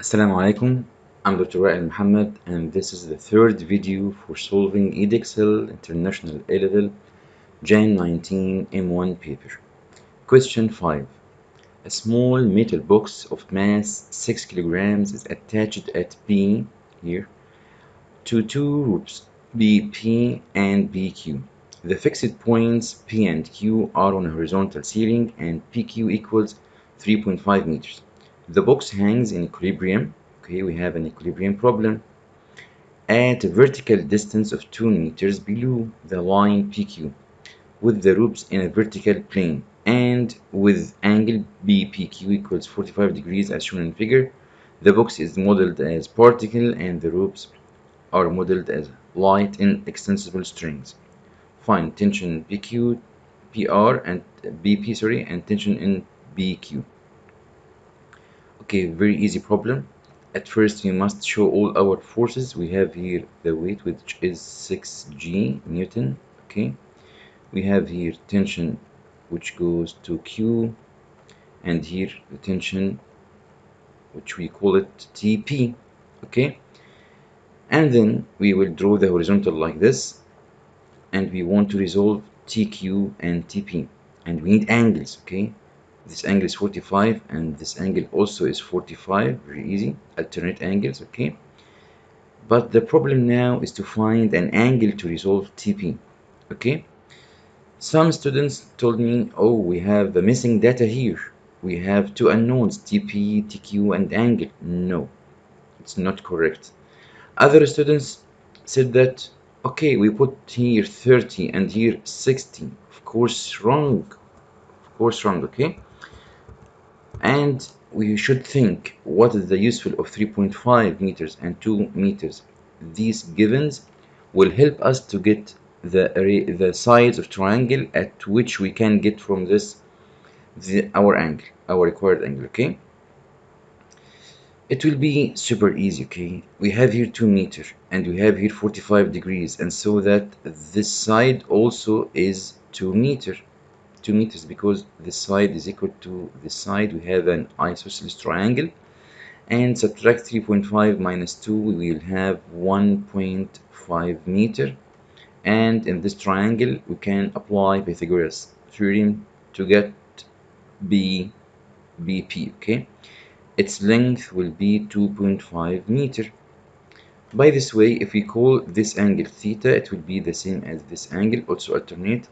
Assalamu alaikum. I'm Dr. Wael Muhammad, and this is the third video for solving Edexcel International A-Level JAN 19 M1 paper. Question 5. A small metal box of mass 6 kilograms is attached at B, here, to two ropes BP and BQ. The fixed points P and Q are on a horizontal ceiling and PQ equals 3.5 meters. The box hangs in equilibrium. Okay, we have an equilibrium problem at a vertical distance of 2 meters below the line PQ, with the ropes in a vertical plane and with angle BPQ equals 45 degrees as shown in figure. The box is modeled as particle and the ropes are modeled as light inextensible strings. Find tension in PQ, PR and BP, and tension in BQ. Okay, very easy problem. At first, we must show all our forces. We have here the weight, which is 6G Newton. Okay, we have here tension, which goes to Q, and here the tension, which we call it TP. Okay, and then we will draw the horizontal like this, and we want to resolve TQ and TP, and we need angles. Okay, this angle is 45 and this angle also is 45. Very easy, alternate angles. Okay, but the problem now is to find an angle to resolve TP. Okay, some students told me, oh, we have the missing data here, we have two unknowns, TP, TQ and angle. No, it's not correct. Other students said that, okay, we put here 30 and here 60. Of course wrong, okay. And we should think, what is the useful of 3.5 meters and 2 meters? These givens will help us to get the sides of triangle at which we can get from this our angle, our required angle. Okay, it will be super easy. Okay, we have here 2 meters and we have here 45 degrees, and so that this side also is 2 meters. 2 meters because this side is equal to this side. We have an isosceles triangle, and subtract 3.5 minus 2, we will have 1.5 meter. And in this triangle we can apply Pythagoras theorem to get BP. Okay, its length will be 2.5 meter. By this way, if we call this angle theta, it will be the same as this angle, also alternate,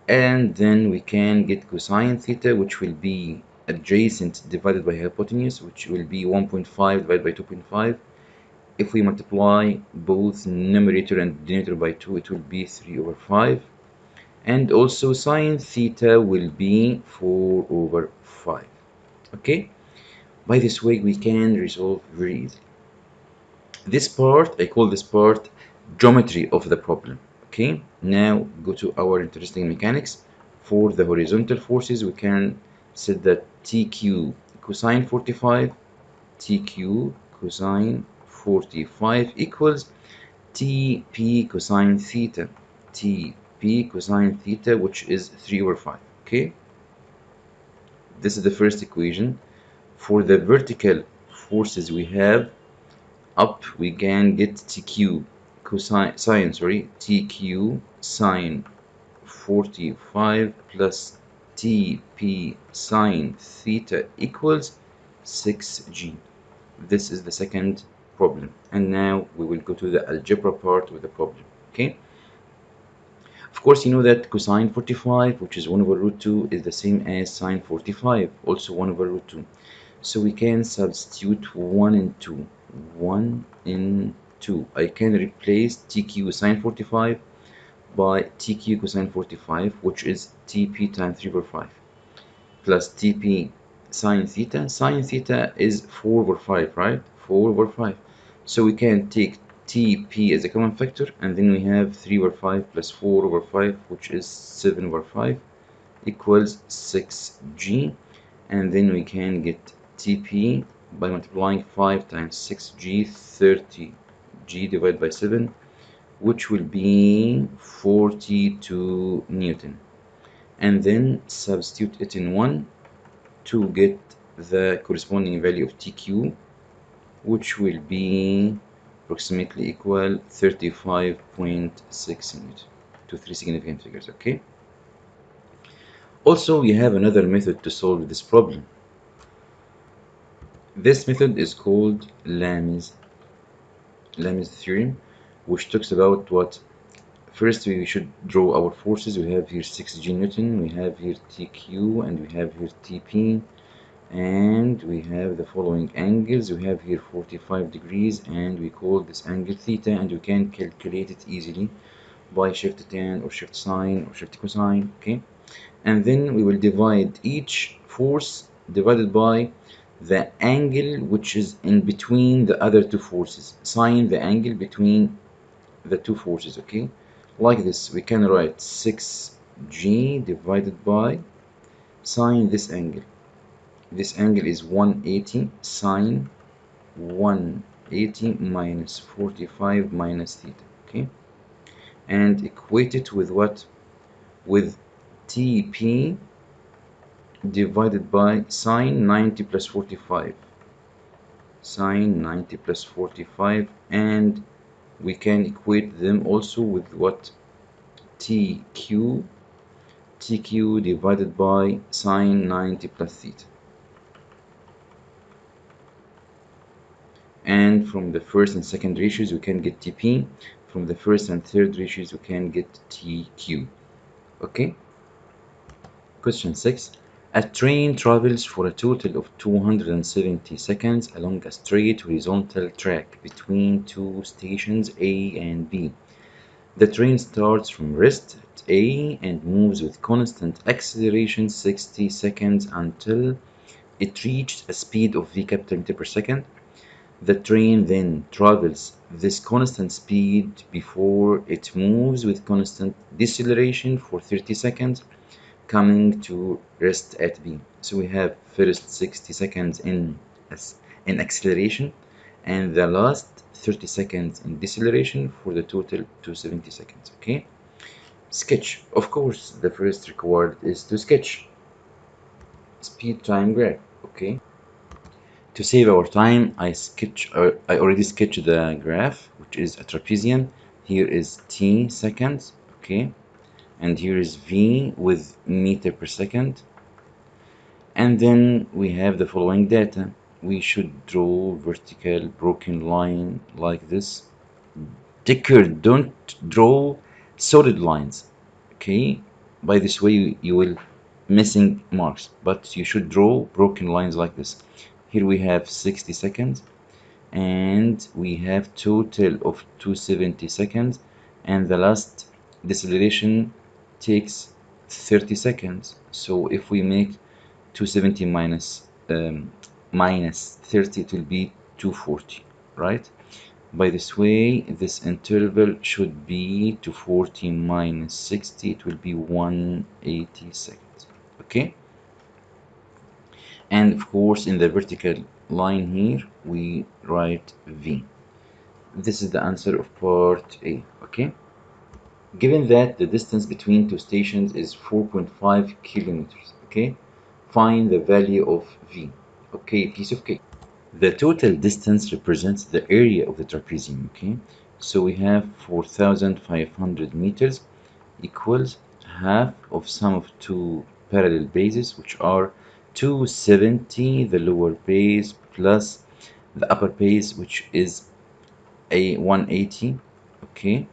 and then we can get cosine theta, which will be adjacent divided by hypotenuse, which will be 1.5 divided by 2.5. If we multiply both numerator and denominator by 2, it will be 3/5, and also sine theta will be 4/5. Okay, by this way we can resolve very easily this part. I call this part geometry of the problem. Okay, now go to our interesting mechanics. For the horizontal forces, we can set that TQ cosine 45, TQ cosine 45 equals TP cosine theta, TP cosine theta, which is 3/5. Okay, this is the first equation. For the vertical forces we have up, we can get TQ TQ sine 45 plus TP sine theta equals 6G. This is the second problem, and now we will go to the algebra part of the problem. Okay, of course you know that cosine 45, which is 1/√2, is the same as sine 45, also 1/√2. So we can substitute 1 and 2. 1 in 2. I can replace TQ sine 45 by TQ cosine 45, which is TP times 3/5, plus TP sine theta. Sine theta is 4/5, right? 4/5. So we can take TP as a common factor, and then we have 3/5 plus 4/5, which is 7/5, equals 6G. And then we can get TP by multiplying 5 times 6G, 30G divided by 7, which will be 42 Newton. And then substitute it in 1 to get the corresponding value of TQ, which will be approximately equal 35.6 Newton to three significant figures. Okay. Also, we have another method to solve this problem. This method is called Lamennais theorem, which talks about what? First, we should draw our forces. We have here 6 Newton, we have here TQ, and we have here TP, and we have the following angles. We have here 45 degrees, and we call this angle theta, and we can calculate it easily by shift tan or shift sine or shift cosine. Okay, and then we will divide each force divided by the angle which is in between the other two forces. Sine the angle between the two forces. Okay, like this we can write 6g divided by sine this angle. This angle is 180 sine 180 minus 45 minus theta. Okay, and equate it with what? With TP divided by sine 90 plus 45. Sine 90 plus 45, and we can equate them also with what? TQ divided by sine 90 plus theta. And from the first and second ratios we can get TP. From the first and third ratios we can get TQ. Okay. Question 6. A train travels for a total of 270 seconds along a straight horizontal track between two stations A and B. The train starts from rest at A and moves with constant acceleration 60 seconds until it reaches a speed of v capital meter per second. The train then travels this constant speed before it moves with constant deceleration for 30 seconds, coming to rest at B. So we have first 60 seconds in acceleration and the last 30 seconds in deceleration for the total 270 seconds. Okay. Sketch. Of course, the first required is to sketch speed time graph. Okay. To save our time, I already sketched the graph, which is a trapezium. Here is t seconds. Okay. And here is v with meter per second. And then we have the following data. We should draw vertical broken line like this. Take care, don't draw solid lines. Okay, by this way you will missing marks, but you should draw broken lines like this. Here we have 60 seconds and we have total of 270 seconds, and the last deceleration takes 30 seconds. So if we make 270 minus 30, it will be 240, right? By this way, this interval should be 240 minus 60, it will be 180 seconds. Okay, and of course in the vertical line here we write v. This is the answer of part A. Okay, given that the distance between two stations is 4.5 kilometers. Okay, find the value of v. Okay, piece of cake. The total distance represents the area of the trapezium. Okay, so we have 4,500 meters equals half of sum of two parallel bases, which are 270, the lower base, plus the upper base, which is a 180. Okay,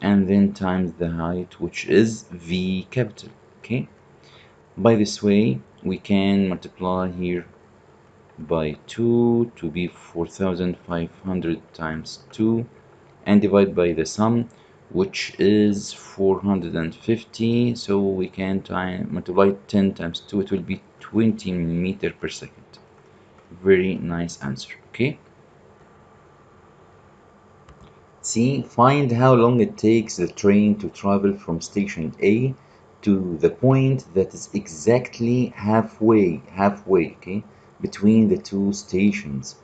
and then times the height, which is v capital. Okay, by this way we can multiply here by 2 to be 4,500 times 2 and divide by the sum, which is 450. So we can multiply 10 times 2, it will be 20 meter per second. Very nice answer. Okay, see, find how long it takes the train to travel from station A to the point that is exactly halfway, okay, between the two stations.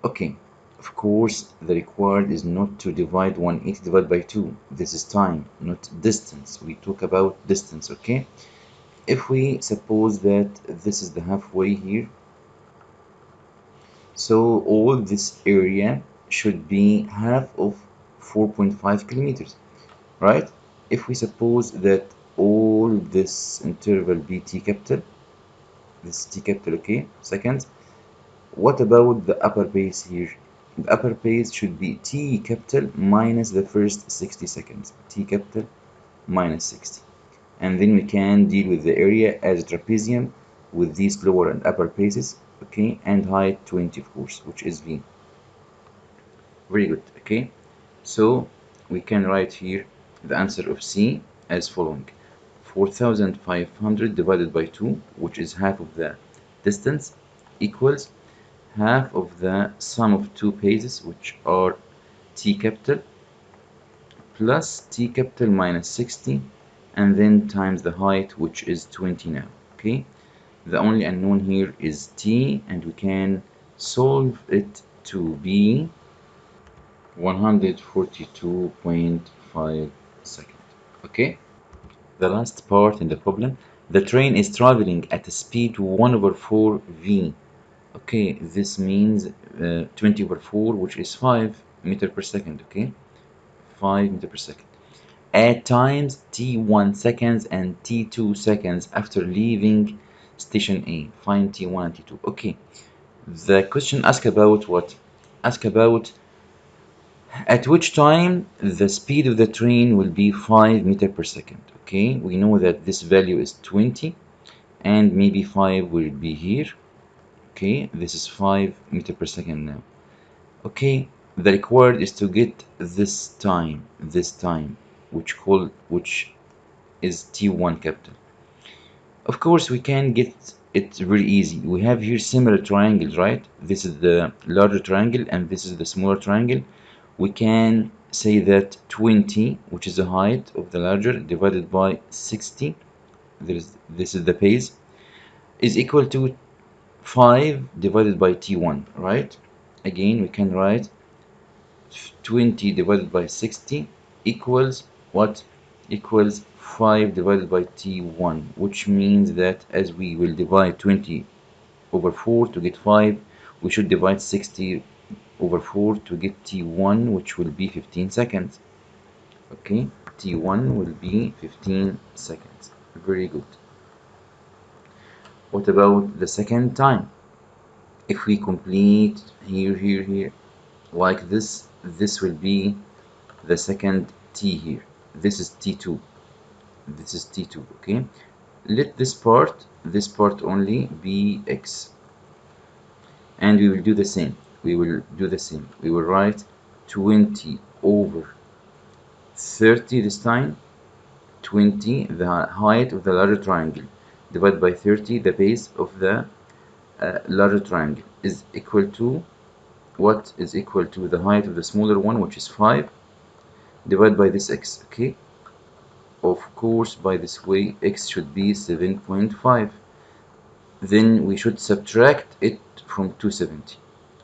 Okay, of course the required is not to divide 180 divided by 2. This is time, not distance. We talk about distance. Okay, if we suppose that this is the halfway here, So all this area should be half of 4.5 kilometers, right? If we suppose that all this interval be t capital, this t capital, okay, seconds, what about the upper base here? The upper base should be t capital minus the first 60 seconds, t capital minus 60. And then we can deal with the area as trapezium with these lower and upper bases, okay, and height 20, of course, which is v. Very good, okay. So we can write here the answer of C as following: 4,500 divided by 2, which is half of the distance, equals half of the sum of two bases, which are t capital plus t capital minus 60, and then times the height, which is 20 now, okay. The only unknown here is t, and we can solve it to be 142.5 seconds. Okay, the last part in the problem: the train is traveling at a speed 1 over 4 v. Okay, this means 20 over 4, which is 5 meter per second. Okay, 5 meter per second at times t1 seconds and t2 seconds after leaving station A. Find t1 and t2. Okay, the question asks about what? Ask about at which time the speed of the train will be 5 meter per second. Okay, we know that this value is 20 and maybe 5 will be here. Okay, this is 5 meter per second now. Okay, the required is to get this time, which is t1 capital. Of course, we can get it very easy. We have here similar triangles, right? This is the larger triangle and this is the smaller triangle. We can say that 20, which is the height of the larger, divided by 60, this is the base, is equal to 5 divided by t1, right? Again, we can write 20 divided by 60 equals what? Equals 5 divided by t1, which means that as we will divide 20 over 4 to get 5, we should divide 60 over 4 to get t1, which will be 15 seconds. Okay, t1 will be 15 seconds. Very good. What about the second time? If we complete here, like this will be the second t here. This is t2. This is t2, okay? Let this part only be x. And we will do the same. We will write 20 over 30 this time. 20, the height of the larger triangle, divided by 30, the base of the larger triangle, is equal to what? Is equal to the height of the smaller one, which is 5, divided by this x. Okay, of course, by this way x should be 7.5. Then we should subtract it from 270.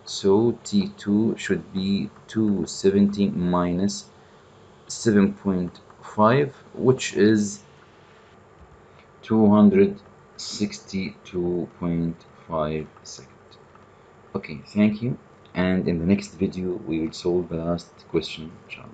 So t2 should be 270 minus 7.5, which is 262.5 seconds. Okay, thank you. And in the next video, we will solve the last question, inshallah.